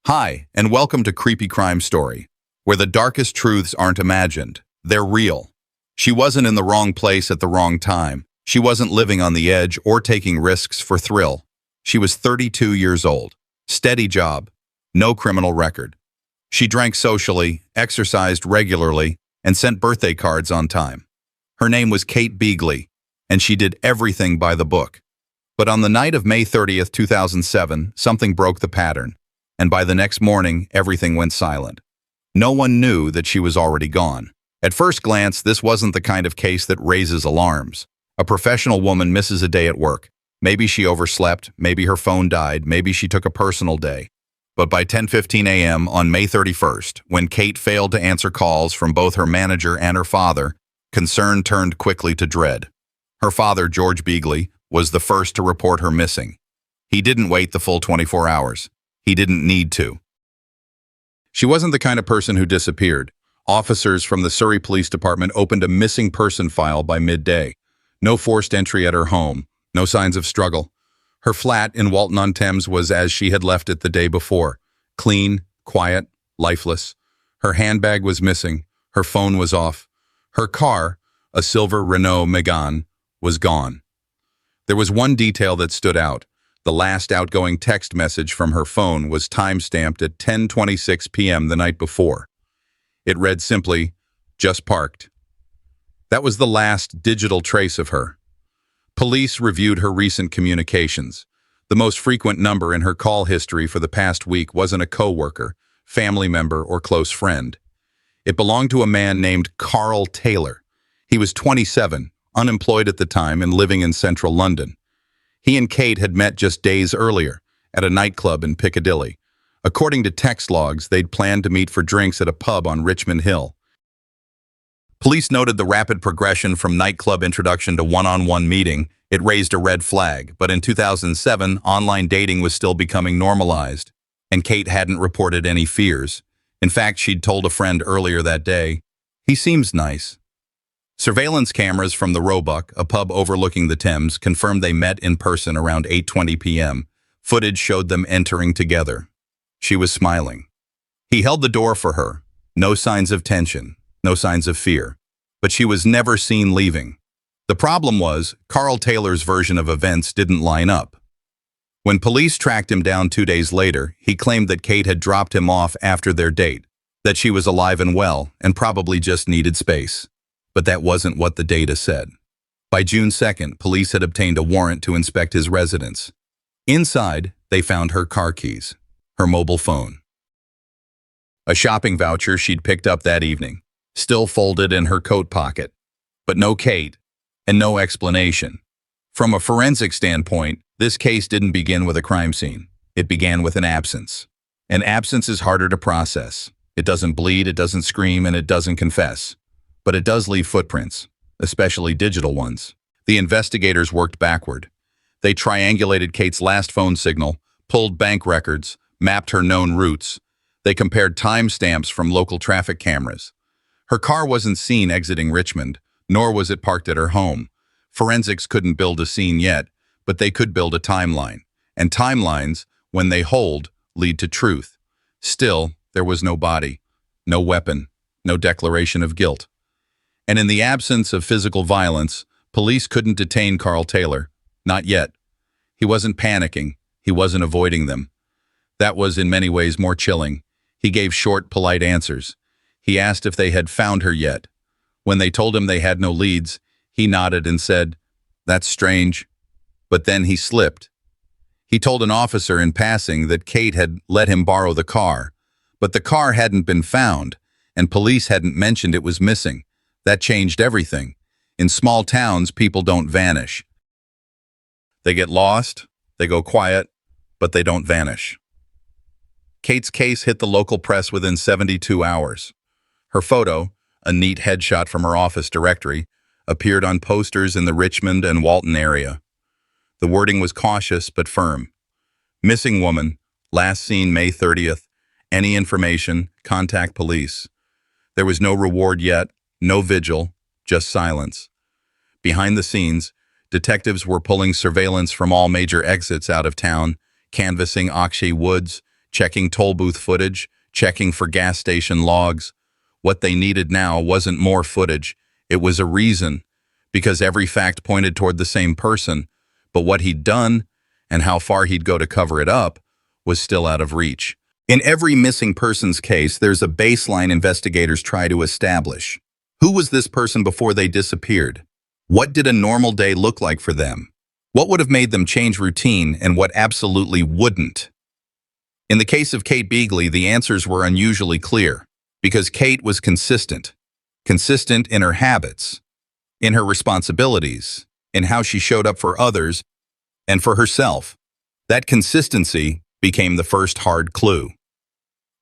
Hi, and welcome to Creepy Crime Story, where the darkest truths aren't imagined, they're real. She wasn't in the wrong place at the wrong time. She wasn't living on the edge or taking risks for thrill. She was 32 years old, steady job, no criminal record. She drank socially, exercised regularly, and sent birthday cards on time. Her name was Kate D.e.a.d.l.y, and she did everything by the book. But on the night of May 30th, 2007, something broke the pattern. And by the next morning, everything went silent. No one knew that she was already gone. At first glance, this wasn't the kind of case that raises alarms. A professional woman misses a day at work. Maybe she overslept, maybe her phone died, maybe she took a personal day. But by 10:15 a.m. on May 31st, when Kate failed to answer calls from both her manager and her father, concern turned quickly to dread. Her father, George D.e.a.d.l.y, was the first to report her missing. He didn't wait the full 24 hours. He didn't need to. She wasn't the kind of person who disappeared. Officers from the Surrey Police Department opened a missing person file by midday. No forced entry at her home, no signs of struggle. Her flat in Walton-on-Thames was as she had left it the day before. Clean, quiet, lifeless. Her handbag was missing. Her phone was off. Her car, a silver Renault Megane, was gone. There was one detail that stood out. The last outgoing text message from her phone was time-stamped at 10:26 p.m. the night before. It read simply, "Just parked." That was the last digital trace of her. Police reviewed her recent communications. The most frequent number in her call history for the past week wasn't a coworker, family member, or close friend. It belonged to a man named Carl Taylor. He was 27, unemployed at the time and living in central London. He and Kate had met just days earlier at a nightclub in Piccadilly. According to text logs, they'd planned to meet for drinks at a pub on Richmond Hill. Police noted the rapid progression from nightclub introduction to one-on-one meeting. It raised a red flag, but in 2007, online dating was still becoming normalized, and Kate hadn't reported any fears. In fact, she'd told a friend earlier that day, "He seems nice." Surveillance cameras from the Roebuck, a pub overlooking the Thames, confirmed they met in person around 8:20 p.m. Footage showed them entering together. She was smiling. He held the door for her. No signs of tension, no signs of fear. But she was never seen leaving. The problem was, Carl Taylor's version of events didn't line up. When police tracked him down 2 days later, he claimed that Kate had dropped him off after their date, that she was alive and well, and probably just needed space. But that wasn't what the data said. By June 2nd, police had obtained a warrant to inspect his residence. Inside, they found her car keys, her mobile phone, a shopping voucher she'd picked up that evening, still folded in her coat pocket. But no Kate, and no explanation. From a forensic standpoint, this case didn't begin with a crime scene. It began with an absence. An absence is harder to process. It doesn't bleed, it doesn't scream, and it doesn't confess. But it does leave footprints, especially digital ones. The investigators worked backward. They triangulated Kate's last phone signal, pulled bank records, mapped her known routes. They compared timestamps from local traffic cameras. Her car wasn't seen exiting Richmond, nor was it parked at her home. Forensics couldn't build a scene yet, but they could build a timeline. And timelines, when they hold, lead to truth. Still, there was no body, no weapon, no declaration of guilt. And in the absence of physical violence, police couldn't detain Carl Taylor. Not yet. He wasn't panicking. He wasn't avoiding them. That was in many ways more chilling. He gave short, polite answers. He asked if they had found her yet. When they told him they had no leads, he nodded and said, "That's strange." But then he slipped. He told an officer in passing that Kate had let him borrow the car. But the car hadn't been found, and police hadn't mentioned it was missing. That changed everything. In small towns, people don't vanish. They get lost, they go quiet, but they don't vanish. Kate's case hit the local press within 72 hours. Her photo, a neat headshot from her office directory, appeared on posters in the Richmond and Walton area. The wording was cautious but firm. Missing woman, last seen May 30th. Any information, contact police. There was no reward yet. No vigil, just silence. Behind the scenes, detectives were pulling surveillance from all major exits out of town, canvassing Akshay Woods, checking toll booth footage, checking for gas station logs. What they needed now wasn't more footage, it was a reason, because every fact pointed toward the same person, but what he'd done and how far he'd go to cover it up was still out of reach. In every missing persons case, there's a baseline investigators try to establish. Who was this person before they disappeared? What did a normal day look like for them? What would have made them change routine and what absolutely wouldn't? In the case of Kate Beagley, the answers were unusually clear, because Kate was consistent. Consistent in her habits, in her responsibilities, in how she showed up for others, and for herself. That consistency became the first hard clue.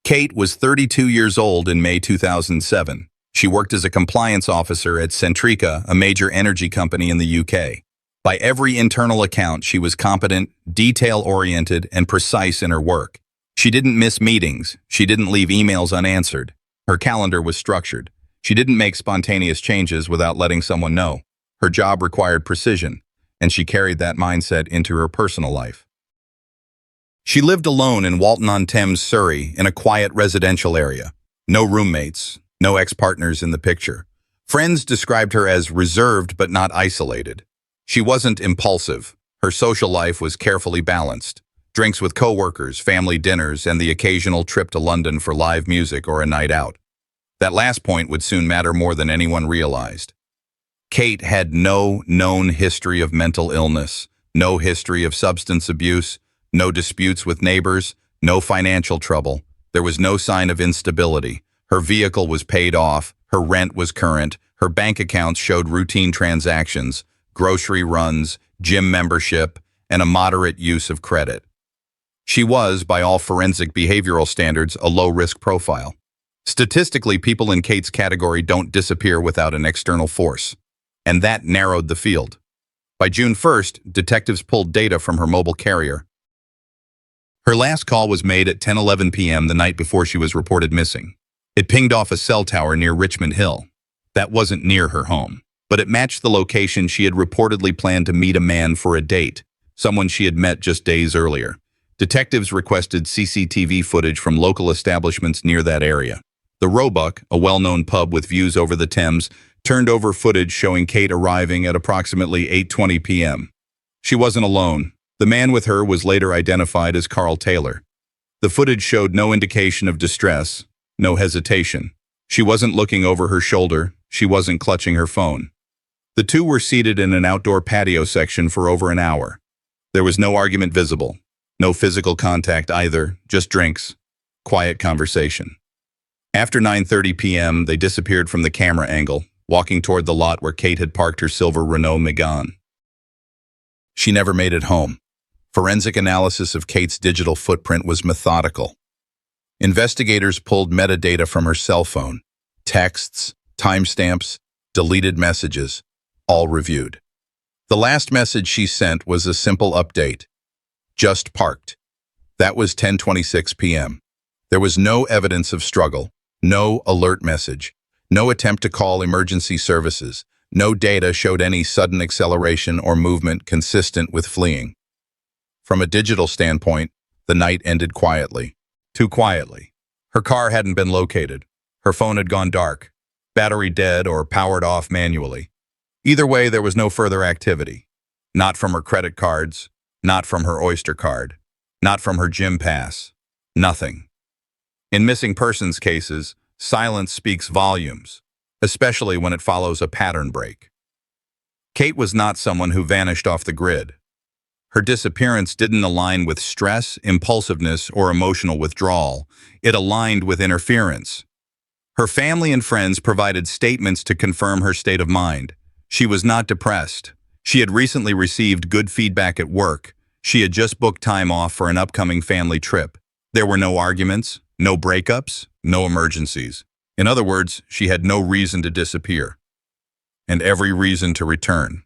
Kate was 32 years old in May 2007. She worked as a compliance officer at Centrica, a major energy company in the UK. By every internal account, she was competent, detail-oriented, and precise in her work. She didn't miss meetings. She didn't leave emails unanswered. Her calendar was structured. She didn't make spontaneous changes without letting someone know. Her job required precision, and she carried that mindset into her personal life. She lived alone in Walton-on-Thames, Surrey, in a quiet residential area. No roommates, no ex-partners in the picture. Friends described her as reserved but not isolated. She wasn't impulsive. Her social life was carefully balanced. Drinks with coworkers, family dinners, and the occasional trip to London for live music or a night out. That last point would soon matter more than anyone realized. Kate had no known history of mental illness, no history of substance abuse, no disputes with neighbors, no financial trouble. There was no sign of instability. Her vehicle was paid off, her rent was current, her bank accounts showed routine transactions, grocery runs, gym membership, and a moderate use of credit. She was, by all forensic behavioral standards, a low-risk profile. Statistically, people in Kate's category don't disappear without an external force, and that narrowed the field. By June 1st, detectives pulled data from her mobile carrier. Her last call was made at 10:11 p.m. the night before she was reported missing. It pinged off a cell tower near Richmond Hill. That wasn't near her home, but it matched the location she had reportedly planned to meet a man for a date, someone she had met just days earlier. Detectives requested CCTV footage from local establishments near that area. The Roebuck, a well-known pub with views over the Thames, turned over footage showing Kate arriving at approximately 8:20 p.m. She wasn't alone. The man with her was later identified as Carl Taylor. The footage showed no indication of distress, no hesitation. She wasn't looking over her shoulder. She wasn't clutching her phone. The two were seated in an outdoor patio section for over an hour. There was no argument visible. No physical contact either, just drinks, quiet conversation. After 9:30 p.m., they disappeared from the camera angle, walking toward the lot where Kate had parked her silver Renault Megane. She never made it home. Forensic analysis of Kate's digital footprint was methodical. Investigators pulled metadata from her cell phone, texts, timestamps, deleted messages, all reviewed. The last message she sent was a simple update. Just parked. That was 10:26 p.m. There was no evidence of struggle, no alert message, no attempt to call emergency services, no data showed any sudden acceleration or movement consistent with fleeing. From a digital standpoint, the night ended quietly. Too quietly. Her car hadn't been located. Her phone had gone dark, battery dead or powered off manually. Either way, there was no further activity. Not from her credit cards, not from her Oyster card, not from her gym pass. Nothing. In missing persons cases, silence speaks volumes, especially when it follows a pattern break. Kate was not someone who vanished off the grid. Her disappearance didn't align with stress, impulsiveness, or emotional withdrawal. It aligned with interference. Her family and friends provided statements to confirm her state of mind. She was not depressed. She had recently received good feedback at work. She had just booked time off for an upcoming family trip. There were no arguments, no breakups, no emergencies. In other words, she had no reason to disappear, and every reason to return.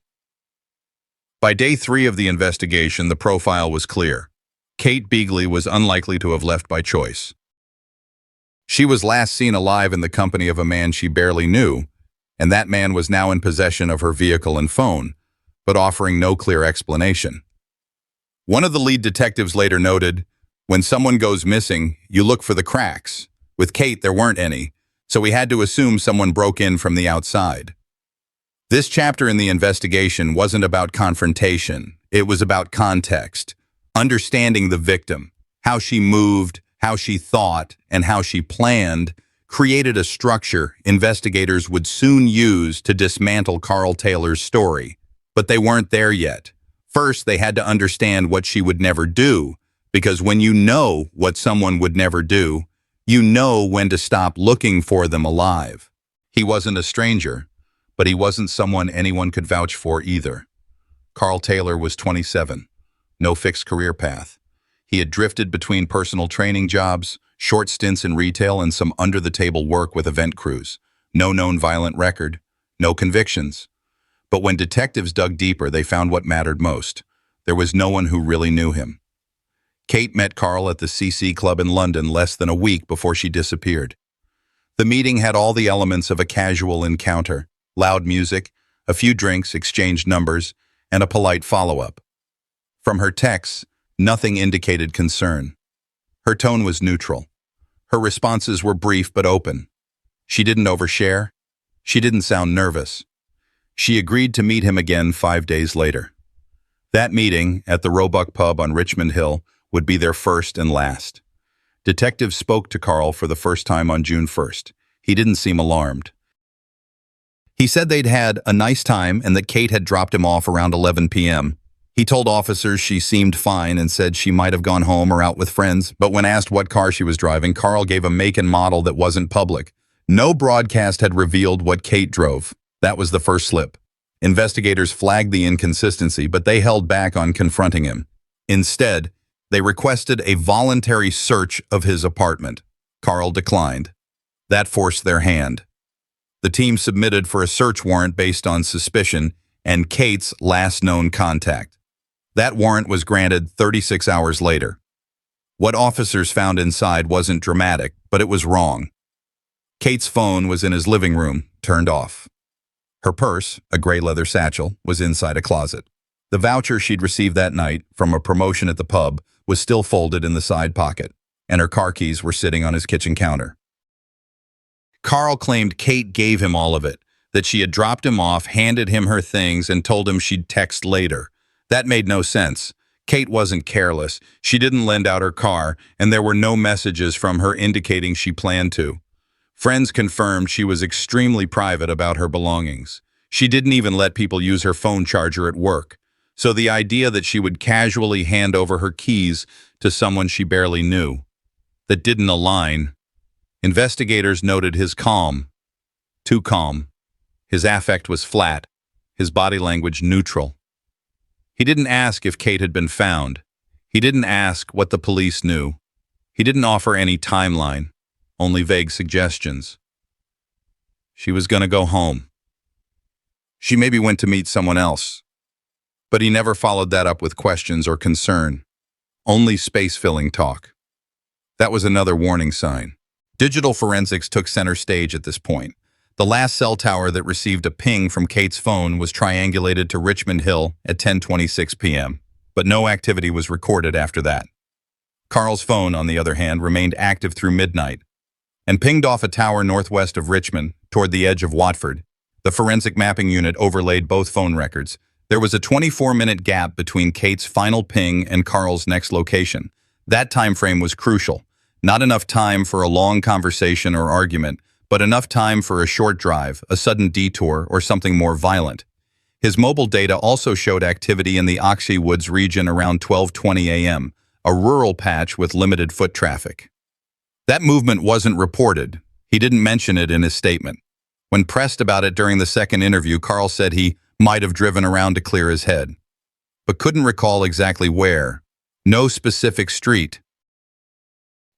By day 3 of the investigation, the profile was clear. Kate Beagley was unlikely to have left by choice. She was last seen alive in the company of a man she barely knew, and that man was now in possession of her vehicle and phone, but offering no clear explanation. One of the lead detectives later noted, When someone goes missing, you look for the cracks. With Kate, there weren't any, so we had to assume someone broke in from the outside. This chapter in the investigation wasn't about confrontation. It was about context, understanding the victim, how she moved, how she thought, and how she planned, created a structure investigators would soon use to dismantle Carl Taylor's story. But they weren't there yet. First, they had to understand what she would never do, because when you know what someone would never do, you know when to stop looking for them alive. He wasn't a stranger, but he wasn't someone anyone could vouch for either. Carl Taylor was 27, no fixed career path. He had drifted between personal training jobs, short stints in retail, and some under-the-table work with event crews. No known violent record, no convictions. But when detectives dug deeper, they found what mattered most. There was no one who really knew him. Kate met Carl at the CC Club in London less than a week before she disappeared. The meeting had all the elements of a casual encounter: loud music, a few drinks, exchanged numbers, and a polite follow-up. From her texts, nothing indicated concern. Her tone was neutral. Her responses were brief but open. She didn't overshare. She didn't sound nervous. She agreed to meet him again 5 days later. That meeting, at the Roebuck Pub on Richmond Hill, would be their first and last. Detectives spoke to Carl for the first time on June 1st. He didn't seem alarmed. He said they'd had a nice time and that Kate had dropped him off around 11 p.m. He told officers she seemed fine and said she might have gone home or out with friends, but when asked what car she was driving, Carl gave a make and model that wasn't public. No broadcast had revealed what Kate drove. That was the first slip. Investigators flagged the inconsistency, but they held back on confronting him. Instead, they requested a voluntary search of his apartment. Carl declined. That forced their hand. The team submitted for a search warrant based on suspicion and Kate's last known contact. That warrant was granted 36 hours later. What officers found inside wasn't dramatic, but it was wrong. Kate's phone was in his living room, turned off. Her purse, a gray leather satchel, was inside a closet. The voucher she'd received that night from a promotion at the pub was still folded in the side pocket, and her car keys were sitting on his kitchen counter. Carl claimed Kate gave him all of it, that she had dropped him off, handed him her things, and told him she'd text later. That made no sense. Kate wasn't careless. She didn't lend out her car, and there were no messages from her indicating she planned to. Friends confirmed she was extremely private about her belongings. She didn't even let people use her phone charger at work. So the idea that she would casually hand over her keys to someone she barely knew, that didn't align. Investigators noted his calm. Too calm. His affect was flat, his body language neutral. He didn't ask if Kate had been found. He didn't ask what the police knew. He didn't offer any timeline, only vague suggestions. She was going to go home. She maybe went to meet someone else. But he never followed that up with questions or concern. Only space-filling talk. That was another warning sign. Digital forensics took center stage at this point. The last cell tower that received a ping from Kate's phone was triangulated to Richmond Hill at 10:26 p.m., but no activity was recorded after that. Carl's phone, on the other hand, remained active through midnight and pinged off a tower northwest of Richmond, toward the edge of Watford. The forensic mapping unit overlaid both phone records. There was a 24-minute gap between Kate's final ping and Carl's next location. That time frame was crucial. Not enough time for a long conversation or argument, but enough time for a short drive, a sudden detour, or something more violent. His mobile data also showed activity in the Oxy Woods region around 12:20 a.m., a rural patch with limited foot traffic. That movement wasn't reported. He didn't mention it in his statement. When pressed about it during the second interview, Carl said he might have driven around to clear his head, but couldn't recall exactly where. No specific street.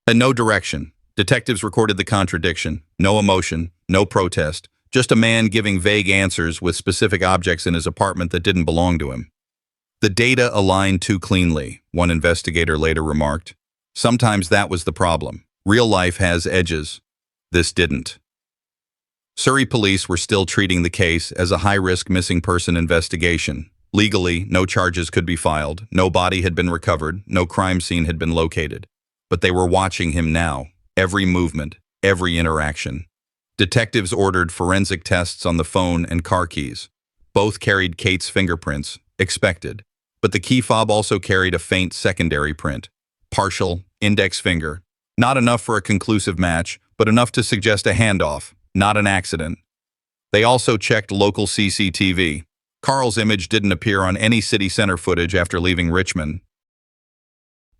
And no direction. Detectives recorded the contradiction. No emotion, no protest, just a man giving vague answers with specific objects in his apartment that didn't belong to him. The data aligned too cleanly, one investigator later remarked. Sometimes that was the problem. Real life has edges. This didn't. Surrey police were still treating the case as a high-risk missing person investigation. Legally, no charges could be filed, no body had been recovered, no crime scene had been located. But they were watching him now, every movement, every interaction. Detectives ordered forensic tests on the phone and car keys. Both carried Kate's fingerprints, expected. But the key fob also carried a faint secondary print. Partial, index finger. Not enough for a conclusive match, but enough to suggest a handoff, not an accident. They also checked local CCTV. Carl's image didn't appear on any city center footage after leaving Richmond.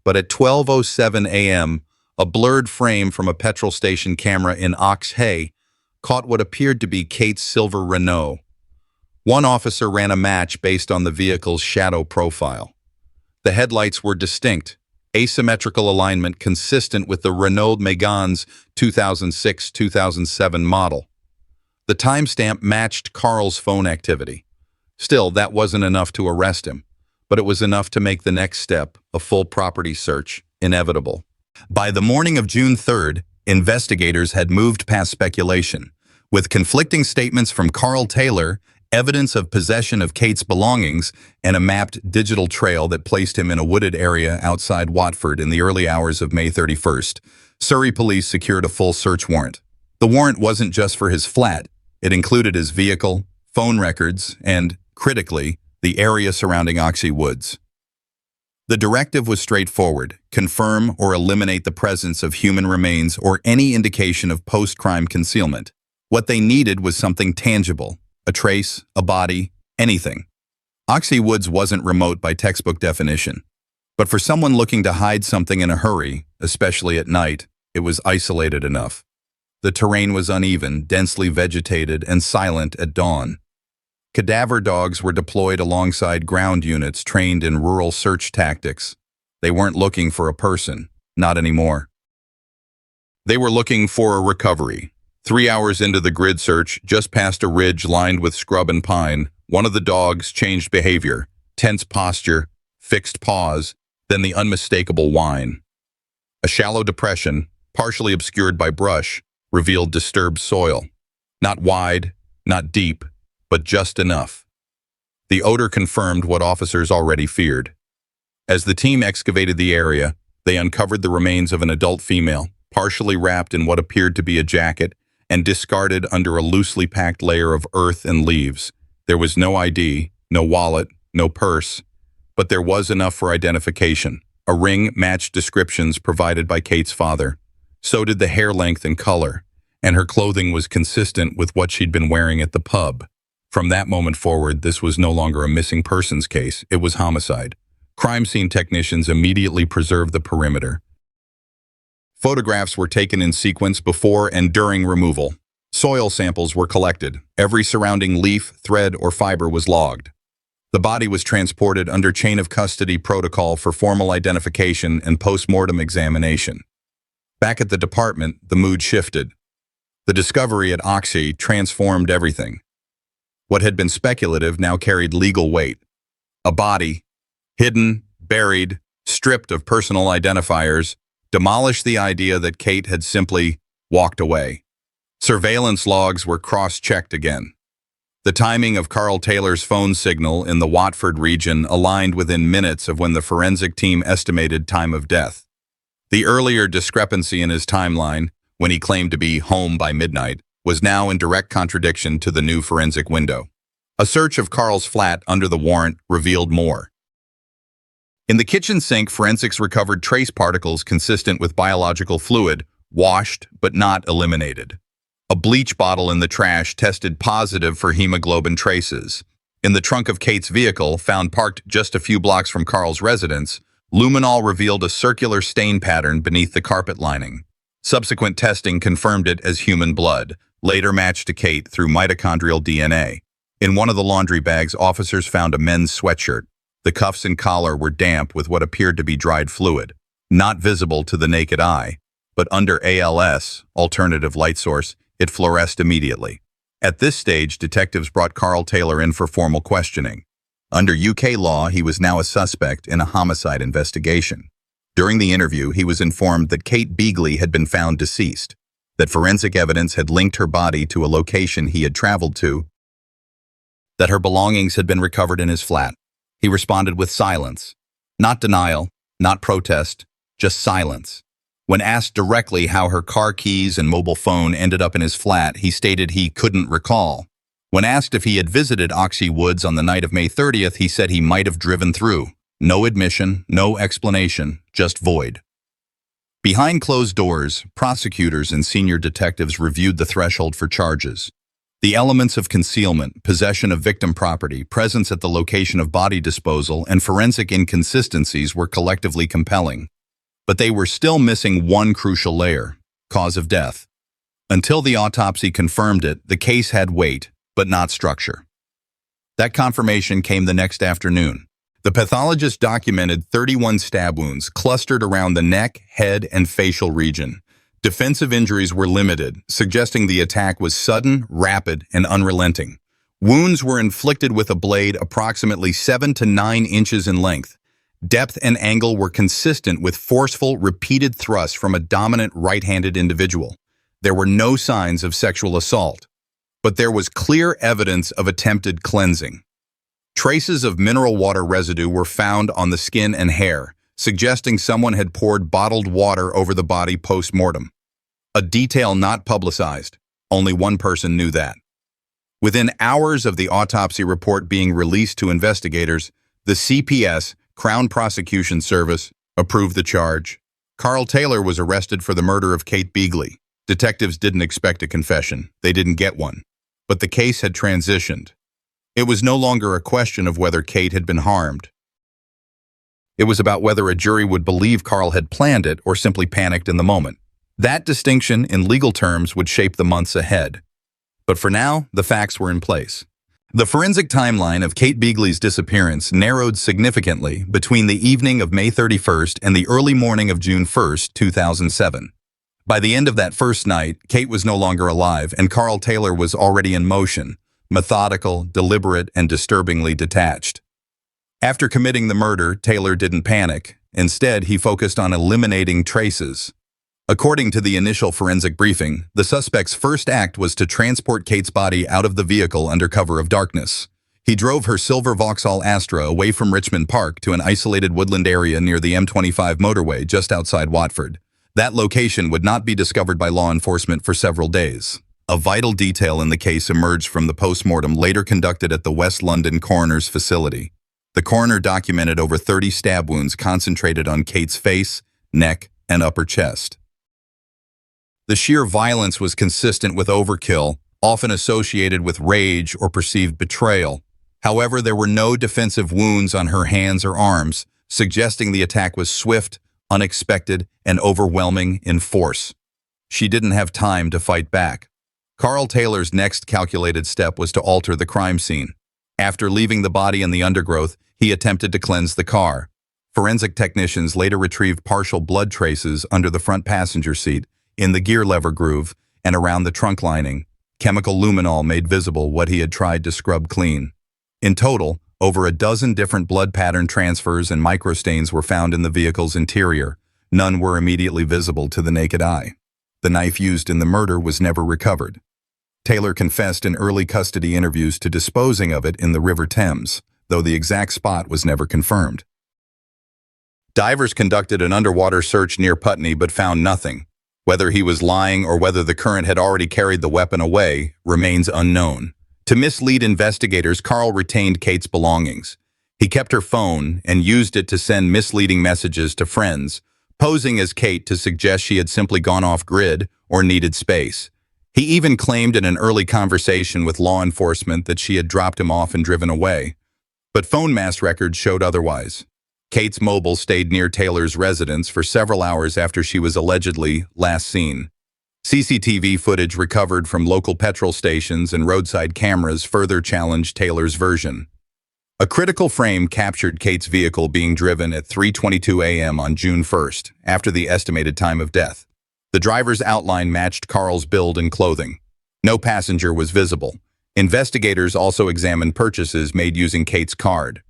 But at 12:07 a.m., a blurred frame from a petrol station camera in Ox Hay caught what appeared to be Kate's silver Renault. One officer ran a match based on the vehicle's shadow profile. The headlights were distinct, asymmetrical alignment consistent with the Renault Mégane's 2006-2007 model. The timestamp matched Carl's phone activity. Still, that wasn't enough to arrest him, but it was enough to make the next step, a full property search, inevitable. By the morning of June 3rd, investigators had moved past speculation. With conflicting statements from Carl Taylor, evidence of possession of Kate's belongings, and a mapped digital trail that placed him in a wooded area outside Watford in the early hours of May 31st, Surrey police secured a full search warrant. The warrant wasn't just for his flat. It included his vehicle, phone records, and, critically, the area surrounding Oxey Woods. The directive was straightforward: confirm or eliminate the presence of human remains or any indication of post-crime concealment. What they needed was something tangible, a trace, a body, anything. Oxey Woods wasn't remote by textbook definition, but for someone looking to hide something in a hurry, especially at night, it was isolated enough. The terrain was uneven, densely vegetated, and silent at dawn. Cadaver dogs were deployed alongside ground units trained in rural search tactics. They weren't looking for a person, not anymore. They were looking for a recovery. 3 hours into the grid search, just past a ridge lined with scrub and pine, one of the dogs changed behavior, tense posture, fixed paws, then the unmistakable whine. A shallow depression, partially obscured by brush, revealed disturbed soil. Not wide, not deep, but just enough. The odor confirmed what officers already feared. As the team excavated the area, they uncovered the remains of an adult female, partially wrapped in what appeared to be a jacket and discarded under a loosely packed layer of earth and leaves. There was no ID, no wallet, no purse, but there was enough for identification. A ring matched descriptions provided by Kate's father. So did the hair length and color, and her clothing was consistent with what she'd been wearing at the pub. From that moment forward, this was no longer a missing persons case, it was homicide. Crime scene technicians immediately preserved the perimeter. Photographs were taken in sequence before and during removal. Soil samples were collected. Every surrounding leaf, thread, or fiber was logged. The body was transported under chain of custody protocol for formal identification and post-mortem examination. Back at the department, the mood shifted. The discovery at Oxey transformed everything. What had been speculative now carried legal weight. A body, hidden, buried, stripped of personal identifiers, demolished the idea that Kate had simply walked away. Surveillance logs were cross-checked again. The timing of Carl Taylor's phone signal in the Watford region aligned within minutes of when the forensic team estimated time of death. The earlier discrepancy in his timeline, when he claimed to be home by midnight, was now in direct contradiction to the new forensic window. A search of Carl's flat under the warrant revealed more. In the kitchen sink, forensics recovered trace particles consistent with biological fluid, washed but not eliminated. A bleach bottle in the trash tested positive for hemoglobin traces. In the trunk of Kate's vehicle, found parked just a few blocks from Carl's residence, luminol revealed a circular stain pattern beneath the carpet lining. Subsequent testing confirmed it as human blood, later matched to Kate through mitochondrial DNA. In one of the laundry bags, officers found a men's sweatshirt. The cuffs and collar were damp with what appeared to be dried fluid, not visible to the naked eye, but under ALS, alternative light source, it fluoresced immediately. At this stage, detectives brought Carl Taylor in for formal questioning. Under UK law, he was now a suspect in a homicide investigation. During the interview, he was informed that Kate D.e.a.d.l.y had been found deceased, that forensic evidence had linked her body to a location he had traveled to, that her belongings had been recovered in his flat. He responded with silence. Not denial, not protest, just silence. When asked directly how her car keys and mobile phone ended up in his flat, he stated he couldn't recall. When asked if he had visited Oxy Woods on the night of May 30th, he said he might have driven through. No admission, no explanation, just void. Behind closed doors, prosecutors and senior detectives reviewed the threshold for charges. The elements of concealment, possession of victim property, presence at the location of body disposal, and forensic inconsistencies were collectively compelling. But they were still missing one crucial layer: cause of death. Until the autopsy confirmed it, the case had weight, but not structure. That confirmation came the next afternoon. The pathologist documented 31 stab wounds clustered around the neck, head, and facial region. Defensive injuries were limited, suggesting the attack was sudden, rapid, and unrelenting. Wounds were inflicted with a blade approximately 7 to 9 inches in length. Depth and angle were consistent with forceful, repeated thrusts from a dominant right-handed individual. There were no signs of sexual assault, but there was clear evidence of attempted cleansing. Traces of mineral water residue were found on the skin and hair, suggesting someone had poured bottled water over the body post-mortem. A detail not publicized. Only one person knew that. Within hours of the autopsy report being released to investigators, the CPS, Crown Prosecution Service, approved the charge. Carl Taylor was arrested for the murder of Kate D.e.a.d.l.y. Detectives didn't expect a confession. They didn't get one. But the case had transitioned. It was no longer a question of whether Kate had been harmed. It was about whether a jury would believe Carl had planned it or simply panicked in the moment. That distinction, in legal terms, would shape the months ahead. But for now, the facts were in place. The forensic timeline of Kate D.e.a.d.l.y.'s disappearance narrowed significantly between the evening of May 31st and the early morning of June 1st, 2007. By the end of that first night, Kate was no longer alive, and Carl Taylor was already in motion, methodical, deliberate, and disturbingly detached. After committing the murder, Taylor didn't panic. Instead, he focused on eliminating traces. According to the initial forensic briefing, the suspect's first act was to transport Kate's body out of the vehicle under cover of darkness. He drove her silver Vauxhall Astra away from Richmond Park to an isolated woodland area near the M25 motorway just outside Watford. That location would not be discovered by law enforcement for several days. A vital detail in the case emerged from the post-mortem later conducted at the West London coroner's facility. The coroner documented over 30 stab wounds concentrated on Kate's face, neck, and upper chest. The sheer violence was consistent with overkill, often associated with rage or perceived betrayal. However, there were no defensive wounds on her hands or arms, suggesting the attack was swift, unexpected, and overwhelming in force. She didn't have time to fight back. Carl Taylor's next calculated step was to alter the crime scene. After leaving the body in the undergrowth, he attempted to cleanse the car. Forensic technicians later retrieved partial blood traces under the front passenger seat, in the gear lever groove, and around the trunk lining. Chemical luminol made visible what he had tried to scrub clean. In total, over a dozen different blood pattern transfers and microstains were found in the vehicle's interior. None were immediately visible to the naked eye. The knife used in the murder was never recovered. Taylor confessed in early custody interviews to disposing of it in the River Thames, though the exact spot was never confirmed. Divers conducted an underwater search near Putney but found nothing. Whether he was lying or whether the current had already carried the weapon away remains unknown. To mislead investigators, Carl retained Kate's belongings. He kept her phone and used it to send misleading messages to friends, posing as Kate to suggest she had simply gone off-grid or needed space. He even claimed in an early conversation with law enforcement that she had dropped him off and driven away. But phone mass records showed otherwise. Kate's mobile stayed near Taylor's residence for several hours after she was allegedly last seen. CCTV footage recovered from local petrol stations and roadside cameras further challenged Taylor's version. A critical frame captured Kate's vehicle being driven at 3:22 a.m. on June 1st, after the estimated time of death. The driver's outline matched Carl's build and clothing. No passenger was visible. Investigators also examined purchases made using Kate's card.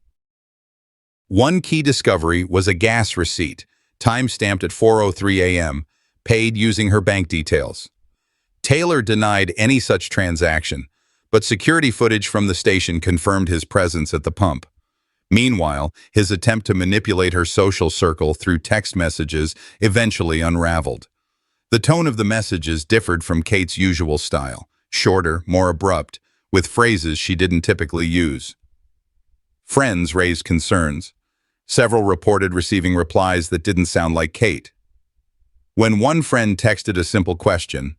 One key discovery was a gas receipt, time-stamped at 4:03 a.m., paid using her bank details. Taylor denied any such transaction, but security footage from the station confirmed his presence at the pump. Meanwhile, his attempt to manipulate her social circle through text messages eventually unraveled. The tone of the messages differed from Kate's usual style, shorter, more abrupt, with phrases she didn't typically use. Friends raised concerns. Several reported receiving replies that didn't sound like Kate. When one friend texted a simple question,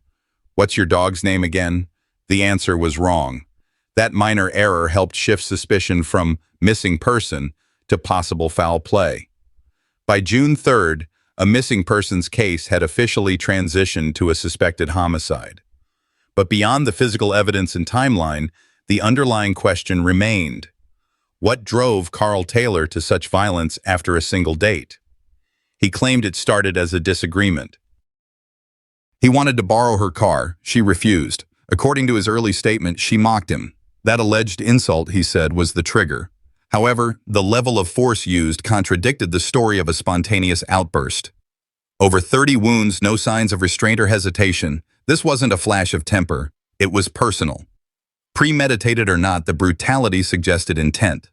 "What's your dog's name again?" the answer was wrong. That minor error helped shift suspicion from missing person to possible foul play. By June 3rd, a missing persons case had officially transitioned to a suspected homicide. But beyond the physical evidence and timeline, the underlying question remained. What drove Carl Taylor to such violence after a single date? He claimed it started as a disagreement. He wanted to borrow her car. She refused. According to his early statement, she mocked him. That alleged insult, he said, was the trigger. However, the level of force used contradicted the story of a spontaneous outburst. Over 30 wounds, no signs of restraint or hesitation. This wasn't a flash of temper. It was personal. Premeditated or not, the brutality suggested intent.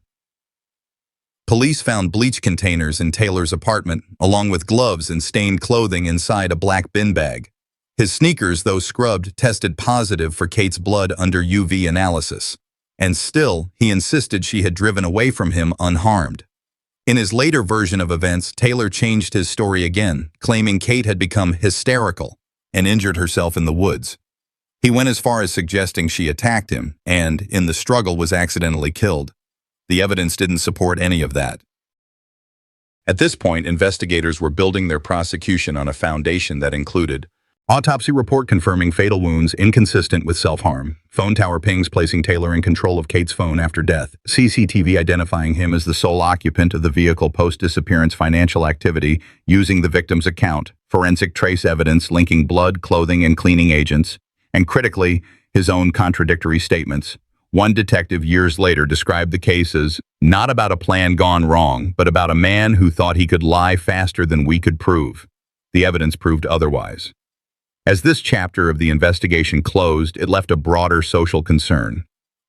Police found bleach containers in Taylor's apartment, along with gloves and stained clothing inside a black bin bag. His sneakers, though scrubbed, tested positive for Kate's blood under UV analysis. And still, he insisted she had driven away from him unharmed. In his later version of events, Taylor changed his story again, claiming Kate had become hysterical and injured herself in the woods. He went as far as suggesting she attacked him and, in the struggle, was accidentally killed. The evidence didn't support any of that. At this point, investigators were building their prosecution on a foundation that included autopsy report confirming fatal wounds inconsistent with self-harm, phone tower pings placing Taylor in control of Kate's phone after death, CCTV identifying him as the sole occupant of the vehicle post-disappearance, financial activity using the victim's account, forensic trace evidence linking blood, clothing, and cleaning agents, and critically, his own contradictory statements. One detective years later described the case as not about a plan gone wrong, but about a man who thought he could lie faster than we could prove. The evidence proved otherwise. As this chapter of the investigation closed, it left a broader social concern.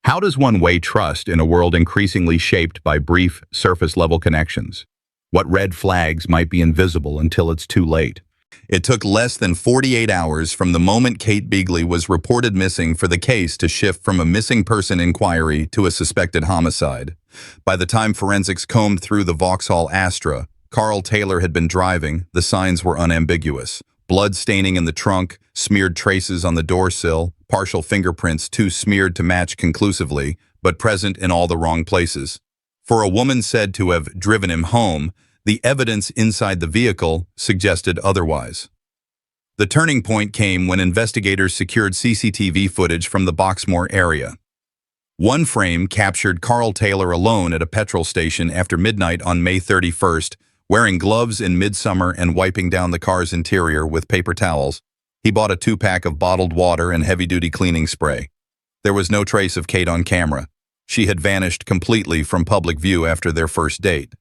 How does one weigh trust in a world increasingly shaped by brief, surface-level connections? What red flags might be invisible until it's too late? It took less than 48 hours from the moment Kate D.e.a.d.l.y. was reported missing for the case to shift from a missing person inquiry to a suspected homicide. By the time forensics combed through the Vauxhall Astra, Carl Taylor had been driving. The signs were unambiguous. Blood staining in the trunk, smeared traces on the door sill, partial fingerprints too smeared to match conclusively, but present in all the wrong places. For a woman said to have driven him home, the evidence inside the vehicle suggested otherwise. The turning point came when investigators secured CCTV footage from the Boxmoor area. One frame captured Carl Taylor alone at a petrol station after midnight on May 31st, wearing gloves in midsummer and wiping down the car's interior with paper towels. He bought a 2-pack of bottled water and heavy-duty cleaning spray. There was no trace of Kate on camera. She had vanished completely from public view after their first date.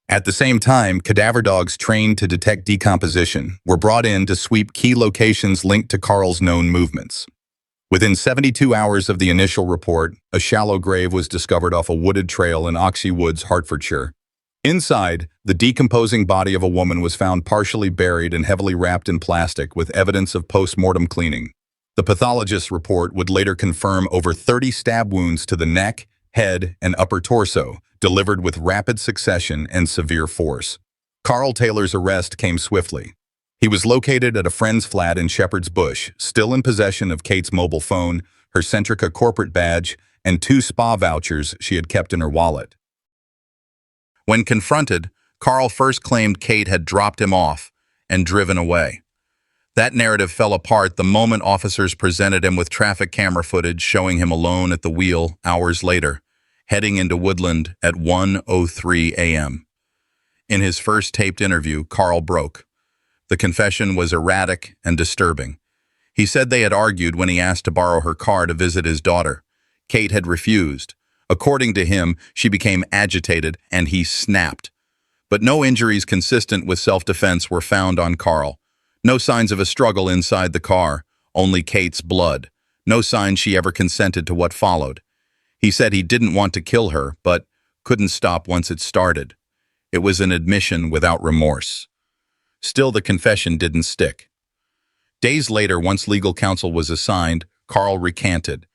At the same time, cadaver dogs trained to detect decomposition were brought in to sweep key locations linked to Carl's known movements. Within 72 hours of the initial report, a shallow grave was discovered off a wooded trail in Oxey Woods, Hertfordshire. Inside, the decomposing body of a woman was found partially buried and heavily wrapped in plastic with evidence of post-mortem cleaning. The pathologist's report would later confirm over 30 stab wounds to the neck, head, and upper torso, delivered with rapid succession and severe force. Carl Taylor's arrest came swiftly. He was located at a friend's flat in Shepherd's Bush, still in possession of Kate's mobile phone, her Centrica corporate badge, and 2 spa vouchers she had kept in her wallet. When confronted, Carl first claimed Kate had dropped him off and driven away. That narrative fell apart the moment officers presented him with traffic camera footage showing him alone at the wheel hours later, heading into Woodland at 1:03 a.m. In his first taped interview, Carl broke. The confession was erratic and disturbing. He said they had argued when he asked to borrow her car to visit his daughter. Kate had refused. According to him, she became agitated and he snapped. But no injuries consistent with self-defense were found on Carl. No signs of a struggle inside the car, only Kate's blood. No sign she ever consented to what followed. He said he didn't want to kill her, but couldn't stop once it started. It was an admission without remorse. Still, the confession didn't stick. Days later, once legal counsel was assigned, Carl recanted.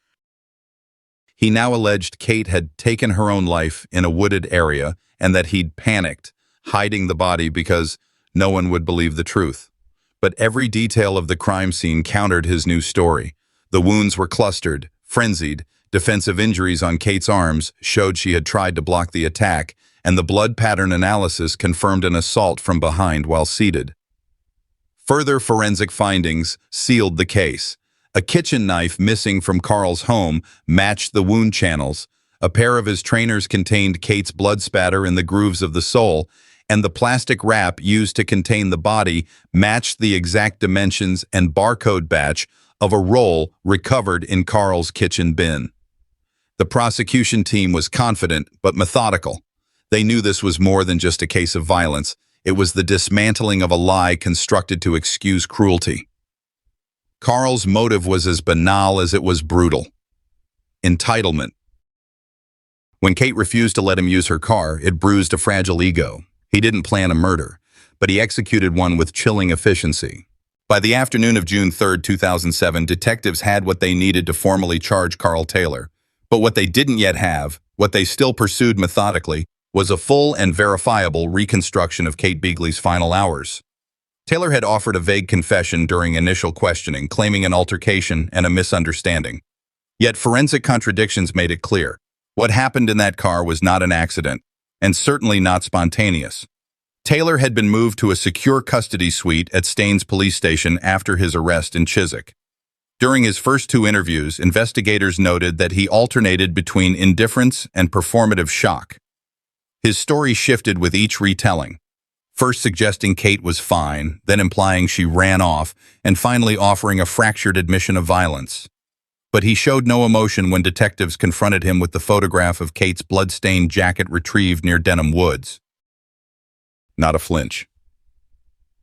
He now alleged Kate had taken her own life in a wooded area and that he'd panicked, hiding the body because no one would believe the truth. But every detail of the crime scene countered his new story. The wounds were clustered, frenzied, defensive injuries on Kate's arms showed she had tried to block the attack, and the blood pattern analysis confirmed an assault from behind while seated. Further forensic findings sealed the case. A kitchen knife missing from Carl's home matched the wound channels. A pair of his trainers contained Kate's blood spatter in the grooves of the sole, and the plastic wrap used to contain the body matched the exact dimensions and barcode batch of a roll recovered in Carl's kitchen bin. The prosecution team was confident but methodical. They knew this was more than just a case of violence. It was the dismantling of a lie constructed to excuse cruelty. Carl's motive was as banal as it was brutal. Entitlement. When Kate refused to let him use her car, it bruised a fragile ego. He didn't plan a murder, but he executed one with chilling efficiency. By the afternoon of June 3, 2007, detectives had what they needed to formally charge Carl Taylor. But what they didn't yet have, what they still pursued methodically, was a full and verifiable reconstruction of Kate Beagley's final hours. Taylor had offered a vague confession during initial questioning, claiming an altercation and a misunderstanding. Yet forensic contradictions made it clear. What happened in that car was not an accident, and certainly not spontaneous. Taylor had been moved to a secure custody suite at Staines Police Station after his arrest in Chiswick. During his first two interviews, investigators noted that he alternated between indifference and performative shock. His story shifted with each retelling, first suggesting Kate was fine, then implying she ran off, and finally offering a fractured admission of violence. But he showed no emotion when detectives confronted him with the photograph of Kate's blood-stained jacket retrieved near Denham Woods. Not a flinch.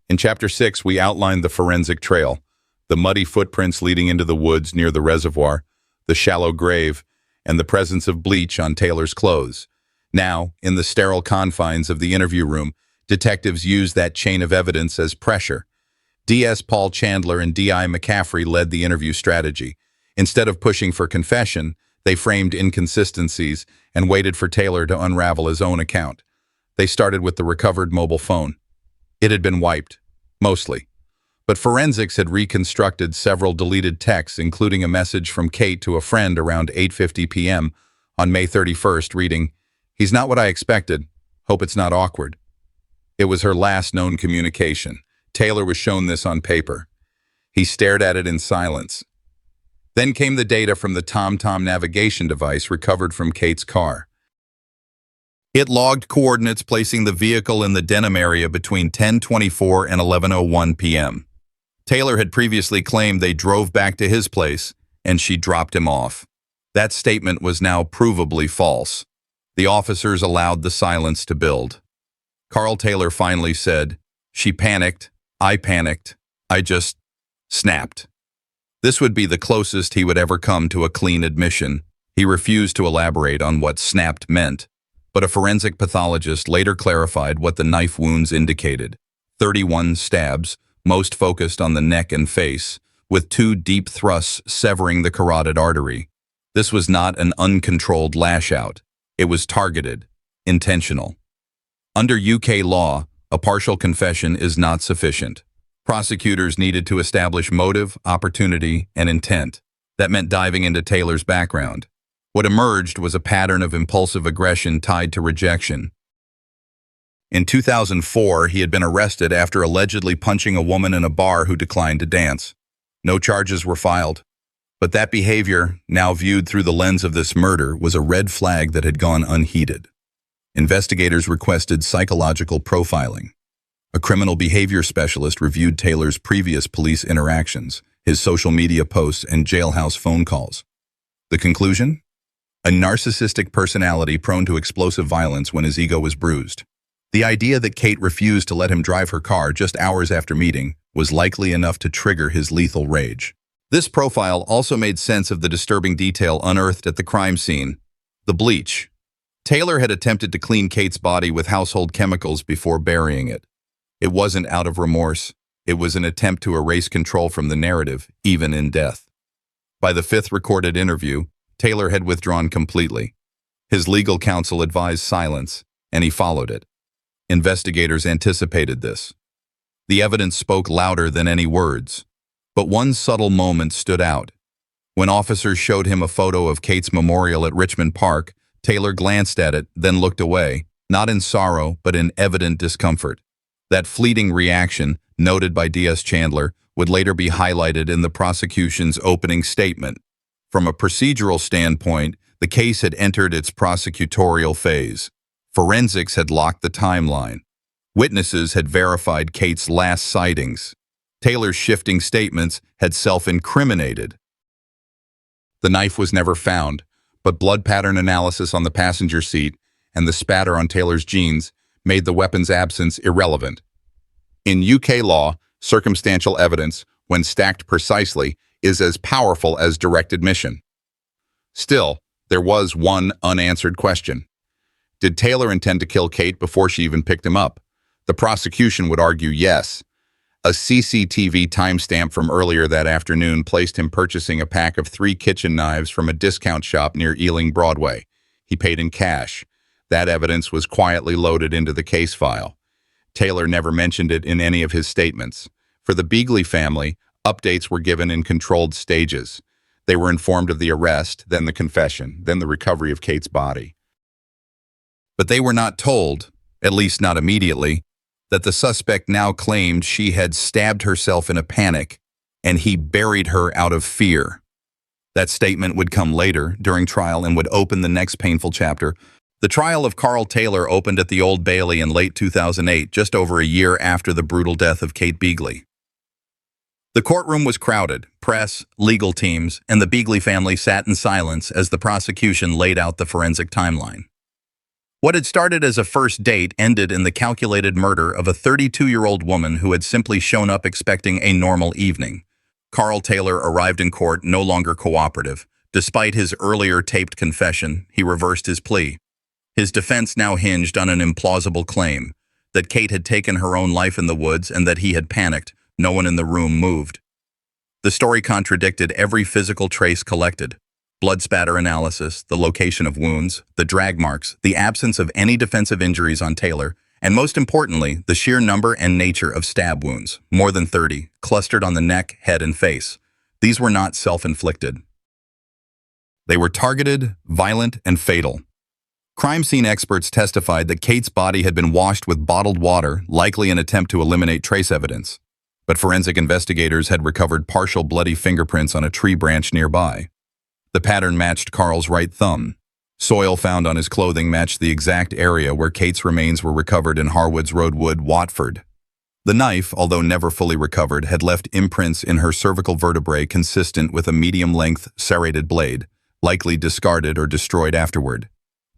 In Chapter 6, we outlined the forensic trail, the muddy footprints leading into the woods near the reservoir, the shallow grave, and the presence of bleach on Taylor's clothes. Now, in the sterile confines of the interview room, detectives used that chain of evidence as pressure. D.S. Paul Chandler and D.I. McCaffrey led the interview strategy. Instead of pushing for confession, they framed inconsistencies and waited for Taylor to unravel his own account. They started with the recovered mobile phone. It had been wiped, mostly. But forensics had reconstructed several deleted texts, including a message from Kate to a friend around 8:50 p.m. on May 31st, reading, "He's not what I expected. Hope it's not awkward." It was her last known communication. Taylor was shown this on paper. He stared at it in silence. Then came the data from the TomTom navigation device recovered from Kate's car. It logged coordinates placing the vehicle in the Denham area between 10:24 and 11:01 p.m. Taylor had previously claimed they drove back to his place, and she dropped him off. That statement was now provably false. The officers allowed the silence to build. Carl Taylor finally said, "She panicked, I panicked, I just snapped." This would be the closest he would ever come to a clean admission. He refused to elaborate on what snapped meant, but a forensic pathologist later clarified what the knife wounds indicated. 31 stabs, most focused on the neck and face, with 2 deep thrusts severing the carotid artery. This was not an uncontrolled lash-out. It was targeted, intentional. Under UK law, a partial confession is not sufficient. Prosecutors needed to establish motive, opportunity, and intent. That meant diving into Taylor's background. What emerged was a pattern of impulsive aggression tied to rejection. In 2004, he had been arrested after allegedly punching a woman in a bar who declined to dance. No charges were filed. But that behavior, now viewed through the lens of this murder, was a red flag that had gone unheeded. Investigators requested psychological profiling. A criminal behavior specialist reviewed Taylor's previous police interactions, his social media posts, and jailhouse phone calls. The conclusion? A narcissistic personality prone to explosive violence when his ego was bruised. The idea that Kate refused to let him drive her car just hours after meeting was likely enough to trigger his lethal rage. This profile also made sense of the disturbing detail unearthed at the crime scene: the bleach. Taylor had attempted to clean Kate's body with household chemicals before burying it. It wasn't out of remorse. It was an attempt to erase control from the narrative, even in death. By the fifth recorded interview, Taylor had withdrawn completely. His legal counsel advised silence, and he followed it. Investigators anticipated this. The evidence spoke louder than any words. But one subtle moment stood out. When officers showed him a photo of Kate's memorial at Richmond Park, Taylor glanced at it, then looked away, not in sorrow, but in evident discomfort. That fleeting reaction, noted by D.S. Chandler, would later be highlighted in the prosecution's opening statement. From a procedural standpoint, the case had entered its prosecutorial phase. Forensics had locked the timeline. Witnesses had verified Kate's last sightings. Taylor's shifting statements had self-incriminated. The knife was never found, but blood pattern analysis on the passenger seat and the spatter on Taylor's jeans made the weapon's absence irrelevant. In UK law, circumstantial evidence, when stacked precisely, is as powerful as direct admission. Still, there was one unanswered question. Did Taylor intend to kill Kate before she even picked him up? The prosecution would argue yes. A CCTV timestamp from earlier that afternoon placed him purchasing a pack of 3 kitchen knives from a discount shop near Ealing Broadway. He paid in cash. That evidence was quietly loaded into the case file. Taylor never mentioned it in any of his statements. For the D.e.d.l.y. family, updates were given in controlled stages. They were informed of the arrest, then the confession, then the recovery of Kate's body. But they were not told, at least not immediately, that the suspect now claimed she had stabbed herself in a panic, and he buried her out of fear. That statement would come later, during trial, and would open the next painful chapter. The trial of Carl Taylor opened at the Old Bailey in late 2008, just over a year after the brutal death of Kate D.e.a.d.l.y. The courtroom was crowded. Press, legal teams, and the D.e.d.l.y. family sat in silence as the prosecution laid out the forensic timeline. What had started as a first date ended in the calculated murder of a 32-year-old woman who had simply shown up expecting a normal evening. Carl Taylor arrived in court no longer cooperative. Despite his earlier taped confession, he reversed his plea. His defense now hinged on an implausible claim that Kate had taken her own life in the woods and that he had panicked. No one in the room moved. The story contradicted every physical trace collected. Blood spatter analysis, the location of wounds, the drag marks, the absence of any defensive injuries on Taylor, and most importantly, the sheer number and nature of stab wounds, more than 30, clustered on the neck, head, and face. These were not self-inflicted. They were targeted, violent, and fatal. Crime scene experts testified that Kate's body had been washed with bottled water, likely an attempt to eliminate trace evidence. But forensic investigators had recovered partial bloody fingerprints on a tree branch nearby. The pattern matched Carl's right thumb. Soil found on his clothing matched the exact area where Kate's remains were recovered in Harwoods Road Wood, Watford. The knife, although never fully recovered, had left imprints in her cervical vertebrae consistent with a medium-length serrated blade, likely discarded or destroyed afterward.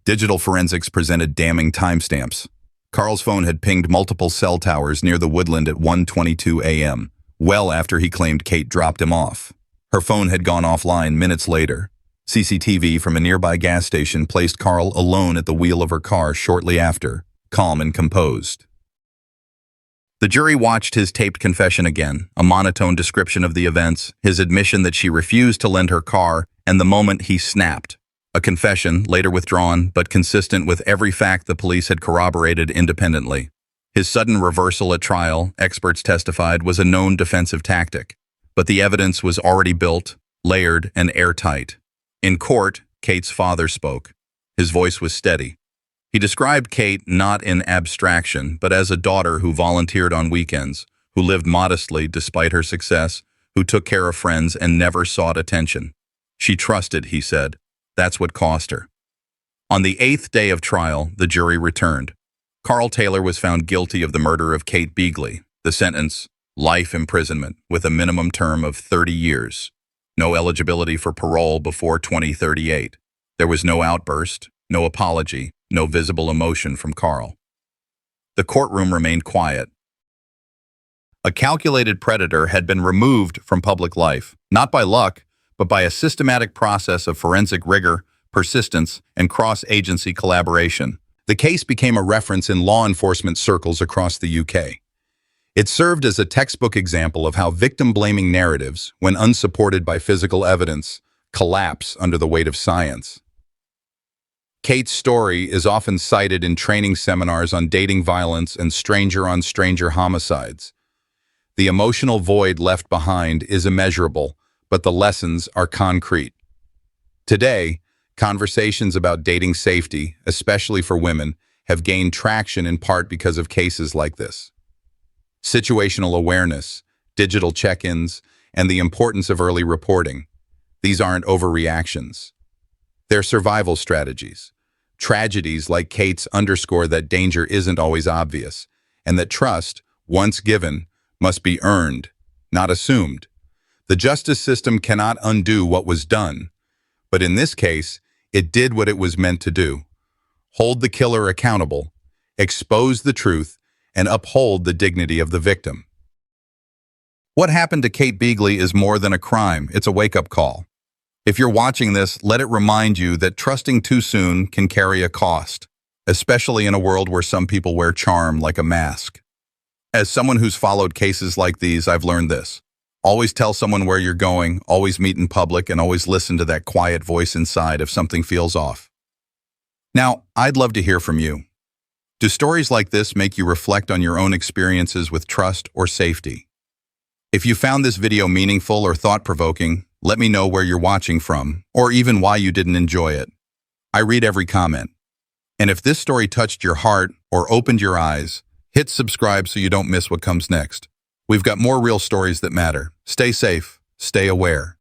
Digital forensics presented damning timestamps. Carl's phone had pinged multiple cell towers near the woodland at 1:22 a.m., well after he claimed Kate dropped him off. Her phone had gone offline minutes later. CCTV from a nearby gas station placed Carl alone at the wheel of her car shortly after, calm and composed. The jury watched his taped confession again, a monotone description of the events, his admission that she refused to lend her car, and the moment he snapped. A confession, later withdrawn, but consistent with every fact the police had corroborated independently. His sudden reversal at trial, experts testified, was a known defensive tactic. But the evidence was already built, layered, and airtight. In court, Kate's father spoke. His voice was steady. He described Kate not in abstraction, but as a daughter who volunteered on weekends, who lived modestly despite her success, who took care of friends and never sought attention. She trusted, he said. That's what cost her. On the 8th day of trial, the jury returned. Carl Taylor was found guilty of the murder of Kate D.e.a.d.l.y. The sentence, life imprisonment with a minimum term of 30 years. No eligibility for parole before 2038. There was no outburst, no apology, no visible emotion from Carl. The courtroom remained quiet. A calculated predator had been removed from public life, not by luck, but by a systematic process of forensic rigor, persistence, and cross-agency collaboration. The case became a reference in law enforcement circles across the UK. It served as a textbook example of how victim-blaming narratives, when unsupported by physical evidence, collapse under the weight of science. Kate's story is often cited in training seminars on dating violence and stranger-on-stranger homicides. The emotional void left behind is immeasurable, but the lessons are concrete. Today, conversations about dating safety, especially for women, have gained traction in part because of cases like this. Situational awareness, digital check-ins, and the importance of early reporting. These aren't overreactions. They're survival strategies. Tragedies like Kate's underscore that danger isn't always obvious, and that trust, once given, must be earned, not assumed. The justice system cannot undo what was done, but in this case, it did what it was meant to do. Hold the killer accountable, expose the truth, and uphold the dignity of the victim. What happened to Kate Beagley is more than a crime, it's a wake-up call. If you're watching this, let it remind you that trusting too soon can carry a cost, especially in a world where some people wear charm like a mask. As someone who's followed cases like these, I've learned this. Always tell someone where you're going, always meet in public, and always listen to that quiet voice inside if something feels off. Now, I'd love to hear from you. Do stories like this make you reflect on your own experiences with trust or safety? If you found this video meaningful or thought-provoking, let me know where you're watching from, or even why you didn't enjoy it. I read every comment. And if this story touched your heart or opened your eyes, hit subscribe so you don't miss what comes next. We've got more real stories that matter. Stay safe, stay aware.